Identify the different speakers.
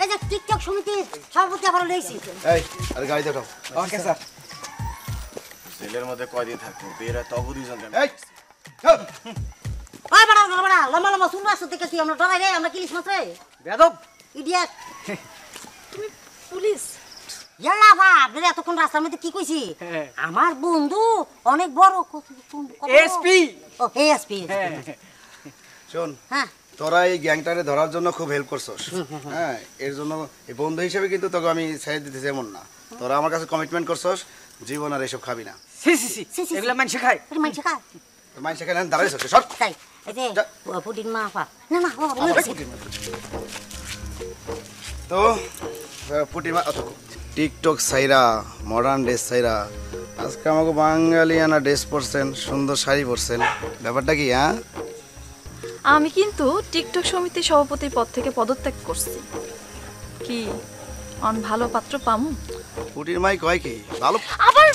Speaker 1: এই যে টিকটক সমিতির সভাপতি আবার লইছি।
Speaker 2: এই আর গাড়ি দেখাও।
Speaker 3: Okay sir.
Speaker 4: জেলের মধ্যে কয়দিন থাকবো বেরা তবু দুইজন
Speaker 2: এই
Speaker 1: ওই বড় লম্বা লম্বা শুনবা আসতে কি আমরা ডরাই রে আমরা কিলিশ মাত্রে
Speaker 3: বেয়াদব।
Speaker 1: ইডিয়েট।
Speaker 5: তুমি পুলিশ?
Speaker 1: ইয়াল্লা বাপ রে এতক্ষণ রাস্তার মধ্যে কি কইছি? আমার বন্ধু অনেক বড়
Speaker 3: এসপি।
Speaker 1: ও এসপি।
Speaker 2: শোন
Speaker 1: হ্যাঁ
Speaker 2: তোরা এই গ্যাংটারে ধরার জন্য খুব হেল্প করছস। হ্যাঁ এর জন্য এই বন্ধু হিসেবে কিন্তু তোকে আমি ছেড়ে দিতেছি এমন না। তোরা আমার কাছে কমিটমেন্ট করছস জীবন আর এসব খাবি না।
Speaker 3: সি সি সি এগুলা মানুষ খায়।
Speaker 1: এটা মাইছে কা
Speaker 2: মাইন সেখানে দাঁড়াইছ সর।
Speaker 1: তাই এই যে
Speaker 2: যা।
Speaker 1: পুডিং মা আপা না না ও
Speaker 2: তো পুটিমা টিকটক সাইরা মডার্ন ড্রেস সাইরা আজকে আমাকে বাঙালিয়ানা ড্রেস পরছেন, সুন্দর শাড়ি পরছেন, ব্যাপারটা কি? হ্যাঁ
Speaker 5: আমি কিন্তু টিকটক সমিতির সভাপতির পদ থেকে পদত্যাগ করছি। কি ভালো পাত্র পামু?
Speaker 2: পুটির মাই কয় কি ভালো
Speaker 5: আবার